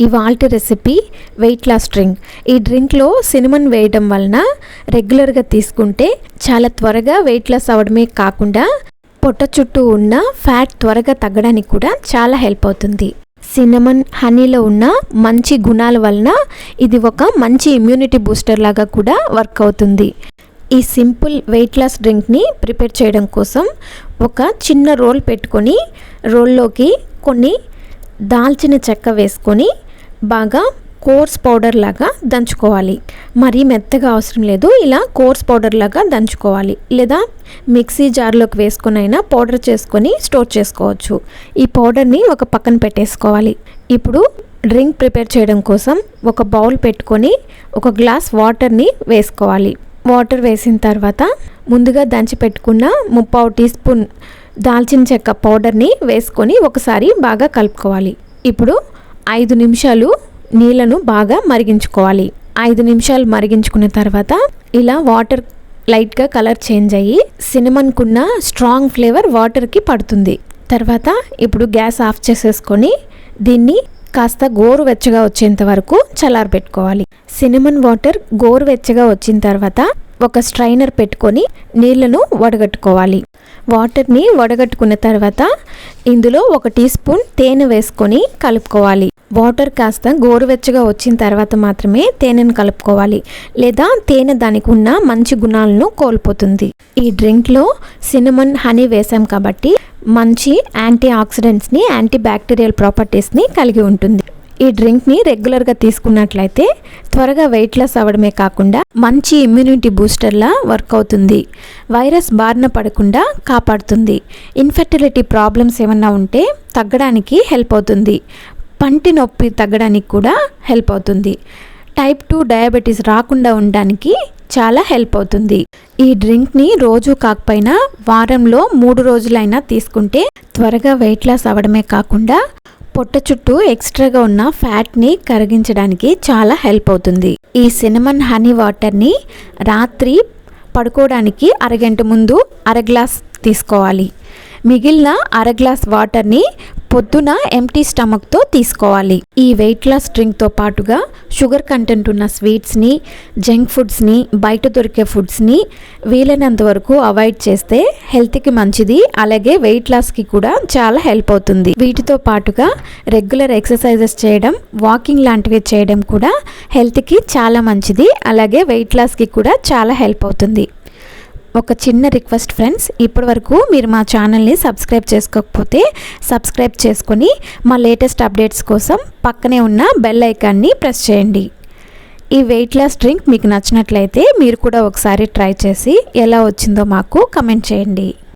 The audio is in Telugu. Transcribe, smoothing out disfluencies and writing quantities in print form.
ఇవాల్టి రెసిపీ వెయిట్ లాస్ డ్రింక్. ఈ డ్రింక్లో సినమన్ వేయడం వలన రెగ్యులర్గా తీసుకుంటే చాలా త్వరగా వెయిట్ లాస్ అవ్వడమే కాకుండా పొట్ట చుట్టూ ఉన్న ఫ్యాట్ త్వరగా తగ్గడానికి కూడా చాలా హెల్ప్ అవుతుంది. సినమన్ హనీలో ఉన్న మంచి గుణాల వలన ఇది ఒక మంచి ఇమ్యూనిటీ బూస్టర్ లాగా కూడా వర్క్ అవుతుంది. ఈ సింపుల్ వెయిట్ లాస్ డ్రింక్ని ప్రిపేర్ చేయడం కోసం ఒక చిన్న రోల్ పెట్టుకొని రోల్లోకి కొన్ని దాల్చిన చెక్క వేసుకొని బాగా కోర్స్ పౌడర్ లాగా దంచుకోవాలి. మరీ మెత్తగా అవసరం లేదు, ఇలా కోర్స్ పౌడర్ లాగా దంచుకోవాలి. లేదా మిక్సీ జార్లోకి వేసుకొని అయినా పౌడర్ చేసుకొని స్టోర్ చేసుకోవచ్చు. ఈ పౌడర్ని ఒక పక్కన పెట్టేసుకోవాలి. ఇప్పుడు డ్రింక్ ప్రిపేర్ చేయడం కోసం ఒక బౌల్ పెట్టుకొని ఒక గ్లాస్ వాటర్ని వేసుకోవాలి. వాటర్ వేసిన తర్వాత ముందుగా దంచి పెట్టుకున్న 3/4 టీ స్పూన్ దాల్చిన చెక్క పౌడర్ని వేసుకొని ఒకసారి బాగా కలుపుకోవాలి. ఇప్పుడు 5 నిమిషాలు నీళ్ళను బాగా మరిగించుకోవాలి. 5 నిమిషాలు మరిగించుకున్న తర్వాత ఇలా వాటర్ లైట్గా కలర్ చేంజ్ అయ్యి సినమన్కున్న స్ట్రాంగ్ ఫ్లేవర్ వాటర్కి పడుతుంది. తర్వాత ఇప్పుడు గ్యాస్ ఆఫ్ చేసేసుకొని దీన్ని కాస్త గోరువెచ్చగా వచ్చేంత వరకు చల్లారబెట్టుకోవాలి. సినమన్ వాటర్ గోరువెచ్చగా వచ్చిన తర్వాత ఒక స్ట్రైనర్ పెట్టుకొని నీళ్లను వడగట్టుకోవాలి. వాటర్ని వడగట్టుకున్న తర్వాత ఇందులో 1 టీ స్పూన్ తేనె వేసుకొని కలుపుకోవాలి. వాటర్ కాస్త గోరువెచ్చగా వచ్చిన తర్వాత మాత్రమే తేనెను కలుపుకోవాలి, లేదా తేనె దానికి ఉన్న మంచి గుణాలను కోల్పోతుంది. ఈ డ్రింక్లో సినమన్ హనీ వేసాం కాబట్టి మంచి యాంటీ ఆక్సిడెంట్స్ని, యాంటీ బ్యాక్టీరియల్ ప్రాపర్టీస్ని కలిగి ఉంటుంది. ఈ డ్రింక్ని రెగ్యులర్గా తీసుకున్నట్లయితే త్వరగా వెయిట్ లాస్ అవ్వడమే కాకుండా మంచి ఇమ్యూనిటీ బూస్టర్లా వర్క్ అవుతుంది. వైరస్ బారిన పడకుండా కాపాడుతుంది. ఇన్ఫెర్టిలిటీ ప్రాబ్లమ్స్ ఏమన్నా ఉంటే తగ్గడానికి హెల్ప్ అవుతుంది. పంటి నొప్పి తగ్గడానికి కూడా హెల్ప్ అవుతుంది. టైప్ 2 డయాబెటీస్ రాకుండా ఉండడానికి చాలా హెల్ప్ అవుతుంది. ఈ డ్రింక్ని రోజు కాకపోయినా వారంలో 3 రోజులైనా తీసుకుంటే త్వరగా వెయిట్ లాస్ అవ్వడమే కాకుండా పొట్ట చుట్టూ ఎక్స్ట్రాగా ఉన్న ఫ్యాట్ని కరిగించడానికి చాలా హెల్ప్ అవుతుంది. ఈ సినమన్ హనీ వాటర్ని రాత్రి పడుకోవడానికి అరగంట ముందు అర గ్లాస్ తీసుకోవాలి. మిగిలిన అర గ్లాస్ వాటర్ని పొద్దున ఎంటీ స్టమక్తో తీసుకోవాలి. ఈ వెయిట్ లాస్ డ్రింక్తో పాటుగా షుగర్ కంటెంట్ ఉన్న స్వీట్స్ని, జంక్ ఫుడ్స్ని, బయట దొరికే ఫుడ్స్ని వీలైనంత వరకు అవాయిడ్ చేస్తే హెల్త్కి మంచిది. అలాగే వెయిట్ లాస్కి కూడా చాలా హెల్ప్ అవుతుంది. వీటితో పాటుగా రెగ్యులర్ ఎక్సర్సైజెస్ చేయడం, వాకింగ్ లాంటివి చేయడం కూడా హెల్త్కి చాలా మంచిది. అలాగే వెయిట్ లాస్కి కూడా చాలా హెల్ప్ అవుతుంది. ఒక చిన్న రిక్వెస్ట్ ఫ్రెండ్స్, ఇప్పటి వరకు మీరు మా ఛానల్ని సబ్స్క్రైబ్ చేసుకోకపోతే సబ్స్క్రైబ్ చేసుకొని మా లేటెస్ట్ అప్డేట్స్ కోసం పక్కనే ఉన్న బెల్ ఐకాన్ని ప్రెస్ చేయండి. ఈ వెయిట్ లాస్ డ్రింక్ మీకు నచ్చినట్లయితే మీరు కూడా ఒకసారి ట్రై చేసి ఎలా వచ్చిందో మాకు కమెంట్ చేయండి.